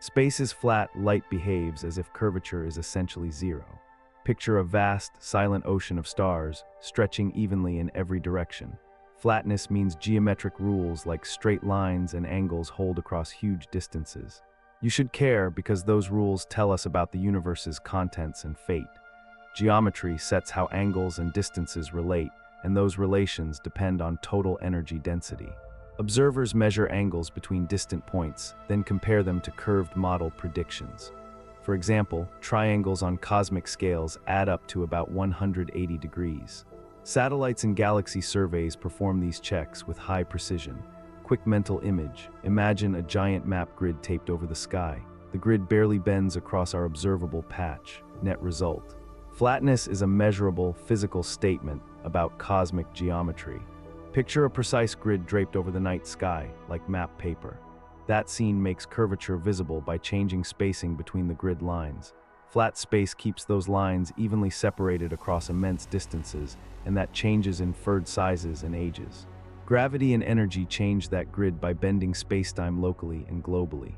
Space is flat, light behaves as if curvature is essentially zero. Picture a vast, silent ocean of stars, stretching evenly in every direction. Flatness means geometric rules like straight lines and angles hold across huge distances. You should care because those rules tell us about the universe's contents and fate. Geometry sets how angles and distances relate, and those relations depend on total energy density. Observers measure angles between distant points, then compare them to curved model predictions. For example, triangles on cosmic scales add up to about 180 degrees. Satellites and galaxy surveys perform these checks with high precision. Quick mental image: imagine a giant map grid taped over the sky. The grid barely bends across our observable patch. Net result: flatness is a measurable, physical statement about cosmic geometry. Picture a precise grid draped over the night sky, like map paper. That scene makes curvature visible by changing spacing between the grid lines. Flat space keeps those lines evenly separated across immense distances, and that changes inferred sizes and ages. Gravity and energy change that grid by bending spacetime locally and globally.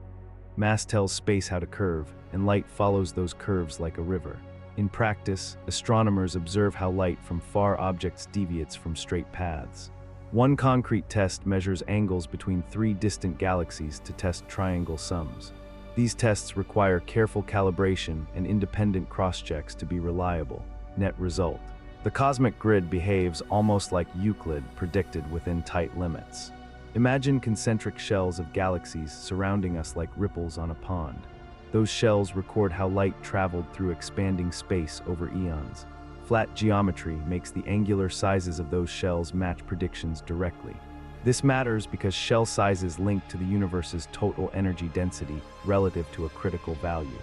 Mass tells space how to curve, and light follows those curves like a river. In practice, astronomers observe how light from far objects deviates from straight paths. One concrete test measures angles between three distant galaxies to test triangle sums. These tests require careful calibration and independent cross-checks to be reliable. Net result: the cosmic grid behaves almost like Euclid predicted within tight limits. Imagine concentric shells of galaxies surrounding us like ripples on a pond. Those shells record how light traveled through expanding space over eons. Flat geometry makes the angular sizes of those shells match predictions directly. This matters because shell sizes link to the universe's total energy density relative to a critical value.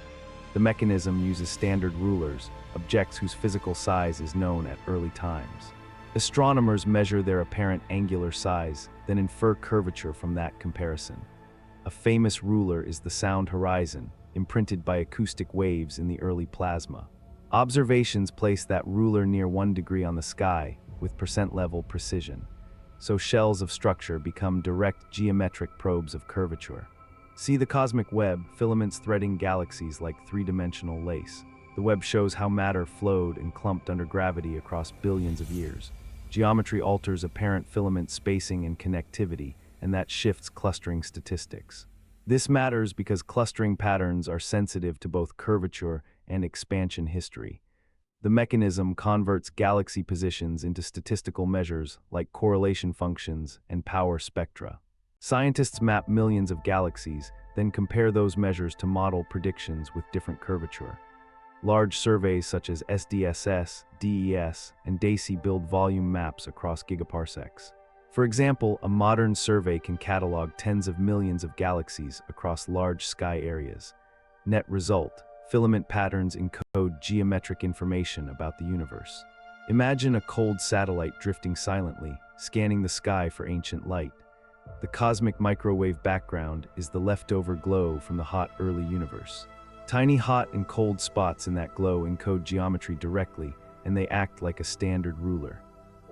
The mechanism uses standard rulers, objects whose physical size is known at early times. Astronomers measure their apparent angular size, then infer curvature from that comparison. A famous ruler is the sound horizon, imprinted by acoustic waves in the early plasma. Observations place that ruler near 1 degree on the sky with percent-level precision. So shells of structure become direct geometric probes of curvature. See the cosmic web, filaments threading galaxies like three-dimensional lace. The web shows how matter flowed and clumped under gravity across billions of years. Geometry alters apparent filament spacing and connectivity, and that shifts clustering statistics. This matters because clustering patterns are sensitive to both curvature and expansion history. The mechanism converts galaxy positions into statistical measures like correlation functions and power spectra. Scientists map millions of galaxies, then compare those measures to model predictions with different curvature. Large surveys such as SDSS, DES, and DESI build volume maps across gigaparsecs. For example, a modern survey can catalog tens of millions of galaxies across large sky areas. Net result: filament patterns encode geometric information about the universe. Imagine a cold satellite drifting silently, scanning the sky for ancient light. The cosmic microwave background is the leftover glow from the hot early universe. Tiny hot and cold spots in that glow encode geometry directly, and they act like a standard ruler.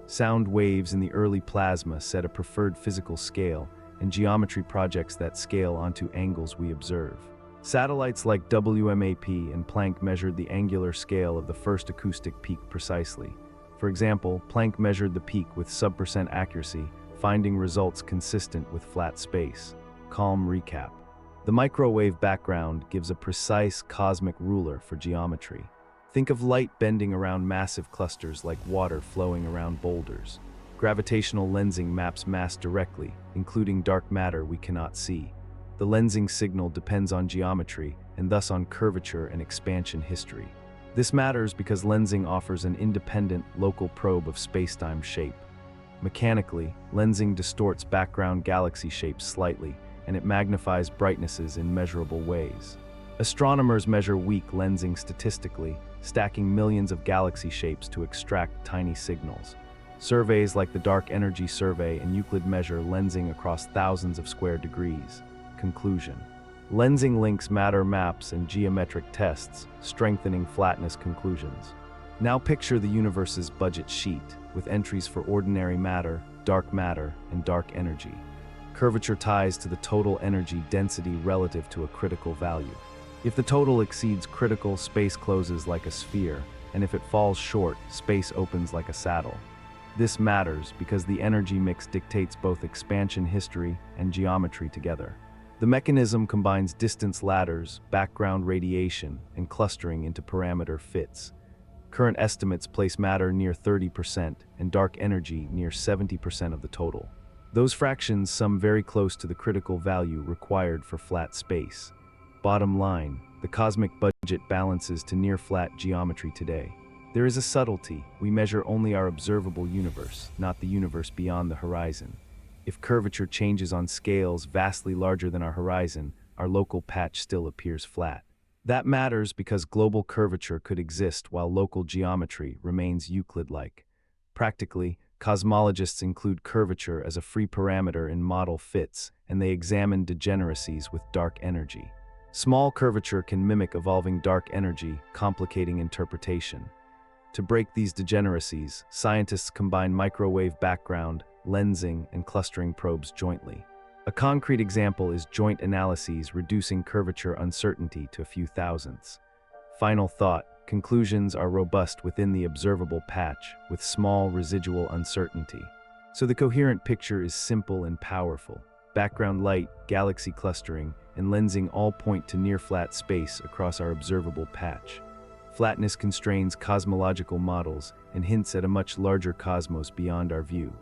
Sound waves in the early plasma set a preferred physical scale, and geometry projects that scale onto angles we observe. Satellites like WMAP and Planck measured the angular scale of the first acoustic peak precisely. For example, Planck measured the peak with sub% accuracy, finding results consistent with flat space. Calm recap: the microwave background gives a precise cosmic ruler for geometry. Think of light bending around massive clusters like water flowing around boulders. Gravitational lensing maps mass directly, including dark matter we cannot see. The lensing signal depends on geometry and thus on curvature and expansion history. This matters because lensing offers an independent, local probe of spacetime shape. Mechanically, lensing distorts background galaxy shapes slightly, and it magnifies brightnesses in measurable ways. Astronomers measure weak lensing statistically, stacking millions of galaxy shapes to extract tiny signals. Surveys like the Dark Energy Survey and Euclid measure lensing across thousands of square degrees. Conclusion: lensing links matter maps and geometric tests, strengthening flatness conclusions. Now picture the universe's budget sheet, with entries for ordinary matter, dark matter, and dark energy. Curvature ties to the total energy density relative to a critical value. If the total exceeds critical, space closes like a sphere, and if it falls short, space opens like a saddle. This matters because the energy mix dictates both expansion history and geometry together. The mechanism combines distance ladders, background radiation, and clustering into parameter fits. Current estimates place matter near 30% and dark energy near 70% of the total. Those fractions sum very close to the critical value required for flat space. Bottom line, the cosmic budget balances to near-flat geometry today. There is a subtlety. We measure only our observable universe, not the universe beyond the horizon. If curvature changes on scales vastly larger than our horizon, our local patch still appears flat. That matters because global curvature could exist while local geometry remains Euclid-like. Practically, cosmologists include curvature as a free parameter in model fits, and they examine degeneracies with dark energy. Small curvature can mimic evolving dark energy, complicating interpretation. To break these degeneracies, scientists combine microwave background, lensing, and clustering probes jointly. A concrete example is joint analyses reducing curvature uncertainty to a few thousandths. Final thought, conclusions are robust within the observable patch, with small residual uncertainty. So the coherent picture is simple and powerful. Background light, galaxy clustering, and lensing all point to near-flat space across our observable patch. Flatness constrains cosmological models and hints at a much larger cosmos beyond our view.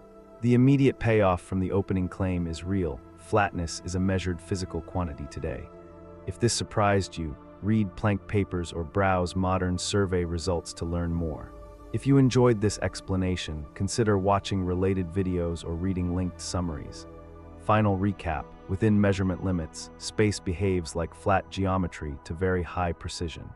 The immediate payoff from the opening claim is real. Flatness is a measured physical quantity today. If this surprised you, read Planck papers or browse modern survey results to learn more. If you enjoyed this explanation, consider watching related videos or reading linked summaries. Final recap: within measurement limits, space behaves like flat geometry to very high precision.